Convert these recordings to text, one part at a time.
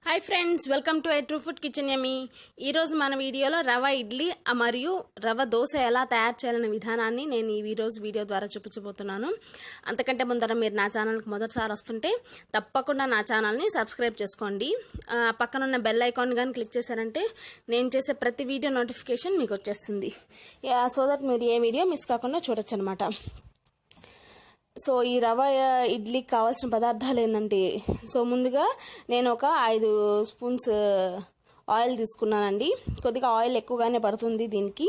Hi friends, welcome to true food kitchen yummy. ఈరోజు మన వీడియోలో రవ ఇడ్లీ మరియు రవ దోశ ఎలా తయారు చేయాలనే విధానాన్ని నేను ఈరోజు వీడియో ద్వారా చూపించబోతున్నాను. అంతకంటే ముందర మీరు నా ఛానల్కి మొదటిసారి వస్తుంటే తప్పకుండా నా ఛానల్ని సబ్స్క్రైబ్ చేసుకోండి. పక్కనున్న బెల్ ఐకాన్ కానీ క్లిక్ చేశారంటే నేను చేసే ప్రతి వీడియో నోటిఫికేషన్ మీకు వచ్చేస్తుంది. సో దట్ మీరు ఏ వీడియో మిస్ కాకుండా చూడొచ్చు అనమాట. సో ఈ రవ ఇడ్లీకి కావాల్సిన పదార్థాలు ఏంటంటే, సో ముందుగా నేను ఒక 5 స్పూన్స్ ఆయిల్ తీసుకున్నానండి. కొద్దిగా ఆయిల్ ఎక్కువగానే పడుతుంది. దీనికి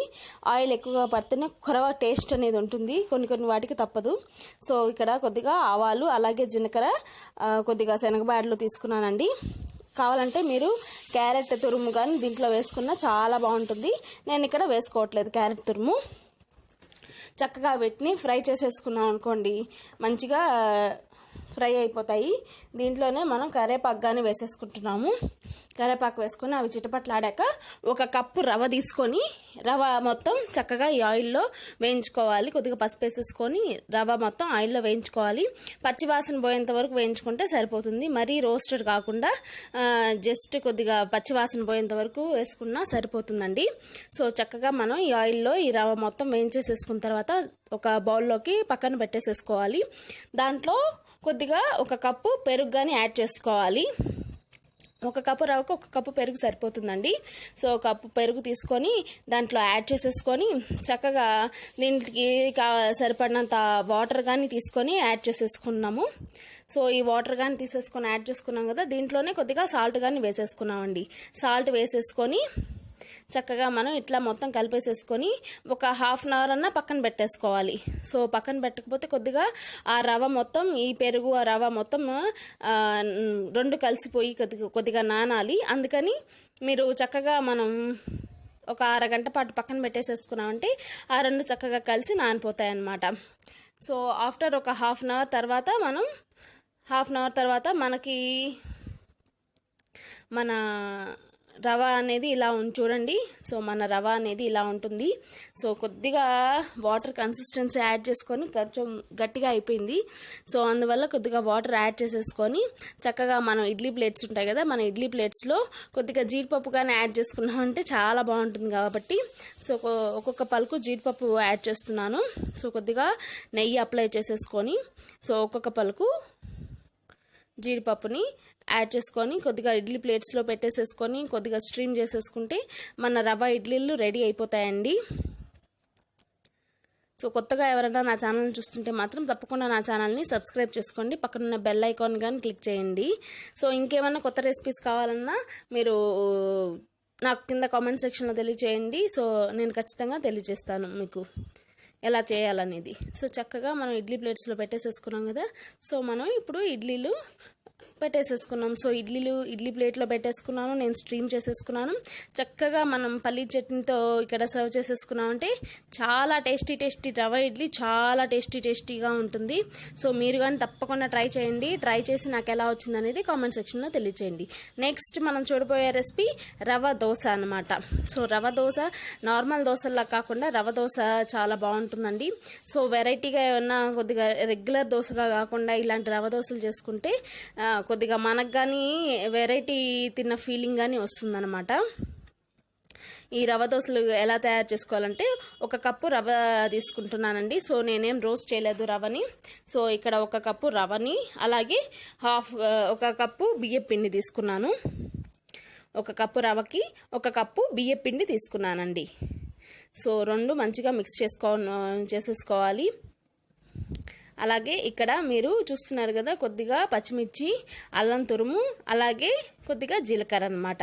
ఆయిల్ ఎక్కువగా పడితేనే కొరవ టేస్ట్ అనేది ఉంటుంది, కొన్ని వాటికి తప్పదు. సో ఇక్కడ కొద్దిగా ఆవాలు, అలాగే జీలకర్ర, కొద్దిగా శనగబాడలు తీసుకున్నానండి. కావాలంటే మీరు క్యారెట్ తురుము కానీ దీంట్లో వేసుకున్నా చాలా బాగుంటుంది. నేను ఇక్కడ వేసుకోవట్లేదు క్యారెట్ తురుము. చక్కగా వీటిని ఫ్రై చేసేసుకున్నాం అనుకోండి, మంచిగా ఫ్రై అయిపోతాయి. దీంట్లోనే మనం కరివేపాకు కానీ వేసేసుకుంటున్నాము. కరివేపాకు వేసుకొని అవి చిటపట్లాడాక 1 కప్పు రవ తీసుకొని రవ మొత్తం చక్కగా ఈ ఆయిల్లో వేయించుకోవాలి. కొద్దిగా పసుపు వేసేసుకొని రవ మొత్తం ఆయిల్లో వేయించుకోవాలి. పచ్చివాసన పోయేంత వరకు వేయించుకుంటే సరిపోతుంది. మరీ రోస్టెడ్ కాకుండా జస్ట్ కొద్దిగా పచ్చివాసన పోయేంత వరకు వేసుకున్నా సరిపోతుందండి. సో చక్కగా మనం ఈ ఆయిల్లో ఈ రవ మొత్తం వేయించేసేసుకున్న తర్వాత ఒక బౌల్లోకి పక్కన పెట్టేసేసుకోవాలి. దాంట్లో కొద్దిగా 1 కప్పు పెరుగు కానీ యాడ్ చేసుకోవాలి. 1 కప్పు రవ్వకు 1 కప్పు పెరుగు సరిపోతుందండి. సో 1 కప్పు పెరుగు తీసుకొని దాంట్లో యాడ్ చేసేసుకొని చక్కగా దీనికి సరిపడినంత వాటర్ కానీ తీసుకొని యాడ్ చేసేసుకున్నాము. సో ఈ వాటర్ కానీ తీసేసుకొని యాడ్ చేసుకున్నాం కదా, దీంట్లోనే కొద్దిగా సాల్ట్ కానీ వేసేసుకున్నామండి. సాల్ట్ వేసేసుకొని చక్కగా మనం ఇట్లా మొత్తం కలిపేసేసుకొని ఒక ½ అన్ అవర్ అన్నా పక్కన పెట్టేసుకోవాలి. సో పక్కన పెట్టకపోతే కొద్దిగా ఆ రవ మొత్తం, ఈ పెరుగు ఆ రవ మొత్తం 2 కలిసిపోయి కొద్దిగా నానాలి. అందుకని మీరు చక్కగా మనం ఒక అరగంట పాటు పక్కన పెట్టేసేసుకున్నామంటే ఆ 2 చక్కగా కలిసి నానిపోతాయి అన్నమాట. సో ఆఫ్టర్ ఒక ½ అన్ అవర్ తర్వాత మనకి మన రవ అనేది ఇలా చూడండి. సో మన రవ అనేది ఇలా ఉంటుంది. సో కొద్దిగా వాటర్ కన్సిస్టెన్సీ యాడ్ చేసుకొని కొంచెం గట్టిగా అయిపోయింది. సో అందువల్ల కొద్దిగా వాటర్ యాడ్ చేసేసుకొని చక్కగా మనం ఇడ్లీ ప్లేట్స్ ఉంటాయి కదా, మన ఇడ్లీ ప్లేట్స్లో కొద్దిగా జీడిపప్పు కానీ యాడ్ చేసుకున్నామంటే చాలా బాగుంటుంది కాబట్టి సో ఒక్కొక్క పలుకు జీడిపప్పు యాడ్ చేస్తున్నాను. సో కొద్దిగా నెయ్యి అప్లై చేసేసుకొని సో ఒక్కొక్క పలుకు జీడిపప్పుని యాడ్ చేసుకొని కొద్దిగా ఇడ్లీ ప్లేట్స్లో పెట్టేసేసుకొని కొద్దిగా స్ట్రీమ్ చేసేసుకుంటే మన రవ ఇడ్లీలు రెడీ అయిపోతాయండి. సో కొత్తగా ఎవరైనా నా ఛానల్ని చూస్తుంటే మాత్రం తప్పకుండా నా ఛానల్ని సబ్స్క్రైబ్ చేసుకోండి. పక్కనున్న బెల్ ఐకాన్ కానీ క్లిక్ చేయండి. సో ఇంకేమైనా కొత్త రెసిపీస్ కావాలన్నా మీరు నాకు కింద కామెంట్ సెక్షన్లో తెలియజేయండి. సో నేను ఖచ్చితంగా తెలియజేస్తాను మీకు ఎలా చేయాలనేది. సో చక్కగా మనం ఇడ్లీ ప్లేట్స్లో పెట్టేసేసుకున్నాం కదా. సో మనం ఇప్పుడు ఇడ్లీలు పెట్టేసేసుకున్నాం. సో ఇడ్లీ ప్లేట్లో పెట్టేసుకున్నాను, నేను స్ట్రీమ్ చేసేసుకున్నాను. చక్కగా మనం పల్లీ చట్నీతో ఇక్కడ సర్వ్ చేసేసుకున్నామంటే చాలా టేస్టీ రవ ఇడ్లీ చాలా టేస్టీగా ఉంటుంది. సో మీరు కానీ తప్పకుండా ట్రై చేయండి. ట్రై చేసి నాకు ఎలా వచ్చింది అనేది కామెంట్ సెక్షన్లో తెలియచేయండి. నెక్స్ట్ మనం చూడబోయే రెసిపీ రవ దోశ అనమాట. సో రవ దోశ నార్మల్ దోశలా కాకుండా రవ దోశ చాలా బాగుంటుందండి. సో వెరైటీగా ఏమన్నా కొద్దిగా రెగ్యులర్ దోశగా కాకుండా ఇలాంటి రవ దోశలు చేసుకుంటే కొద్దిగా మనకు కానీ వెరైటీ తిన్న ఫీలింగ్ కానీ వస్తుందన్నమాట. ఈ రవ దోశలు ఎలా తయారు చేసుకోవాలంటే 1 కప్పు రవ తీసుకుంటున్నానండి. సో నేనేం రోస్ట్ చేయలేదు రవని. సో ఇక్కడ 1 కప్పు రవని, అలాగే 1 కప్పు బియ్యం పిండి తీసుకున్నాను. 1 కప్పు రవకి 1 కప్పు బియ్యం పిండి తీసుకున్నానండి. సో 2 మంచిగా మిక్స్ చేసేసుకోవాలి. అలాగే ఇక్కడ మీరు చూస్తున్నారు కదా, కొద్దిగా పచ్చిమిర్చి, అల్లం తురుము, అలాగే కొద్దిగా జీలకర్ర అనమాట.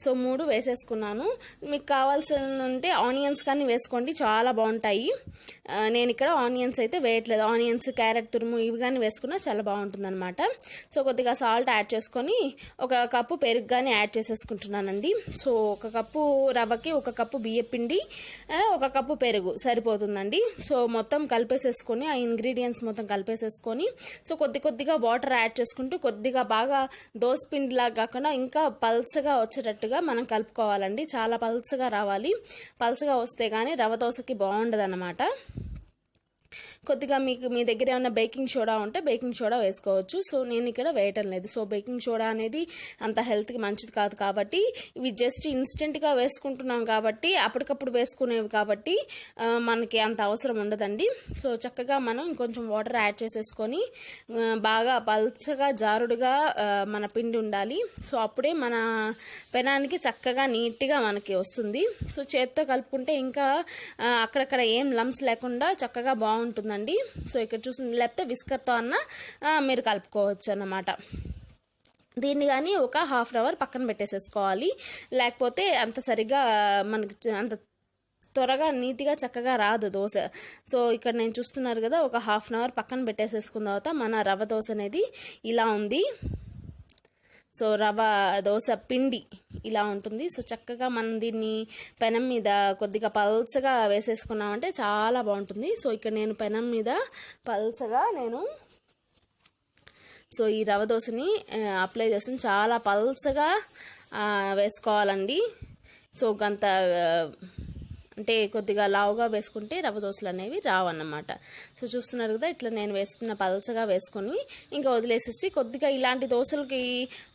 సో 3 వేసేసుకున్నాను. మీకు కావాల్సిన ఉంటే ఆనియన్స్ కానీ వేసుకోండి, చాలా బాగుంటాయి. నేను ఇక్కడ ఆనియన్స్ అయితే వేయట్లేదు. ఆనియన్స్, క్యారెట్ తురుము ఇవి కానీ వేసుకున్నా చాలా బాగుంటుంది అనమాట. సో కొద్దిగా సాల్ట్ యాడ్ చేసుకొని 1 కప్పు పెరుగు కానీ యాడ్ చేసేసుకుంటున్నానండి. సో 1 కప్పు రవ్వకి 1 కప్పు బియ్యం పిండి, 1 కప్పు పెరుగు సరిపోతుందండి. సో మొత్తం కలిపేసేసుకొని ఆ ఇంగ్రీడియంట్స్ మొత్తం కలిపేసేసుకొని సో కొద్దిగా వాటర్ యాడ్ చేసుకుంటూ కొద్దిగా బాగా దోశ పిండిలాగా కాకుండా ఇంకా పల్చగా వచ్చేటట్టుగా మనం కలుపుకోవాలండి. చాలా పల్చగా రావాలి. పల్చగా వస్తే కానీ రవ దోశకి బాగుండదు అన్నమాట. కొద్దిగా మీ దగ్గర ఏమైనా బేకింగ్ సోడా ఉంటే బేకింగ్ సోడా వేసుకోవచ్చు. సో నేను ఇక్కడ వేయటం లేదు. సో బేకింగ్ సోడా అనేది అంత హెల్త్కి మంచిది కాదు కాబట్టి ఇవి జస్ట్ ఇన్స్టెంట్గా వేసుకుంటున్నాం కాబట్టి అప్పటికప్పుడు వేసుకునేవి కాబట్టి మనకి అంత అవసరం ఉండదండి. సో చక్కగా మనం ఇంకొంచెం వాటర్ యాడ్ చేసేసుకొని బాగా పల్చగా జారుడుగా మన పిండి ఉండాలి. సో అప్పుడే మన పెనానికి చక్కగా నీట్గా మనకి వస్తుంది. సో చేత్తో కలుపుకుంటే ఇంకా అక్కడక్కడ ఏం లంప్స్ లేకుండా చక్కగా బాగుంటుందండి. సో ఇక్కడ చూసిన లేకపోతే విస్కర్తో అన్న మీరు కలుపుకోవచ్చు అన్నమాట. దీన్ని కానీ ఒక హాఫ్ అన్ అవర్ పక్కన పెట్టేసేసుకోవాలి. లేకపోతే అంత సరిగా మనకి అంత త్వరగా నీట్గా చక్కగా రాదు దోశ. సో ఇక్కడ నేను చూస్తున్నారు కదా, ఒక హాఫ్ అన్ అవర్ పక్కన పెట్టేసేసుకున్న తర్వాత మన రవ్వ దోశ అనేది ఇలా ఉంది. సో రవ్వ దోశ పిండి ఇలా ఉంటుంది. సో చక్కగా మనం దీన్ని పెనం మీద కొద్దిగా పల్చగా వేసేసుకున్నామంటే చాలా బాగుంటుంది. సో ఇక్కడ నేను పెనం మీద పల్చగా సో ఈ రవ్వ దోశని అప్లై చేస్తాను. చాలా పల్చగా వేసుకోవాలండి. సో అంత అంటే కొద్దిగా లావుగా వేసుకుంటే రవ్వ దోశలు అనేవి రావన్నమాట. సో చూస్తున్నారు కదా, ఇట్లా నేను వేస్తున్న పల్చగా వేసుకొని ఇంకా వదిలేసేసి కొద్దిగా ఇలాంటి దోశలకి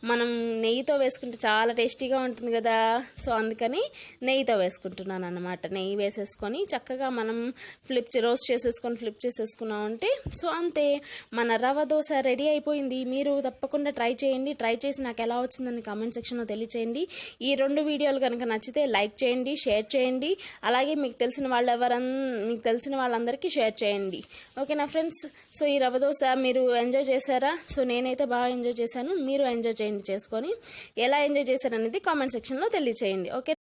మనం నెయ్యితో వేసుకుంటే చాలా టేస్టీగా ఉంటుంది కదా. సో అందుకని నెయ్యితో వేసుకుంటున్నాను అన్నమాట. నెయ్యి వేసేసుకొని చక్కగా మనం రోస్ట్ చేసేసుకొని ఫ్లిప్ చేసేసుకున్నామంటే సో అంతే, మన రవ్వ దోశ రెడీ అయిపోయింది. మీరు తప్పకుండా ట్రై చేయండి. ట్రై చేసి నాకు ఎలా వచ్చిందని కామెంట్ సెక్షన్లో తెలియచేయండి. ఈ 2 వీడియోలు కనుక నచ్చితే లైక్ చేయండి, షేర్ చేయండి. అలాగే మీకు తెలిసిన వాళ్ళందరికీ షేర్ చేయండి. ఓకేనా ఫ్రెండ్స్? సో ఈ రవ్వ దోశ మీరు ఎంజాయ్ చేశారా? సో నేనైతే బాగా ఎంజాయ్ చేశాను. మీరు ఎంజాయ్ చేయండి చేసుకొని. ఎలా ఎంజాయ్ చేశారనేది కామెంట్ సెక్షన్లో తెలియచేయండి. ఓకే.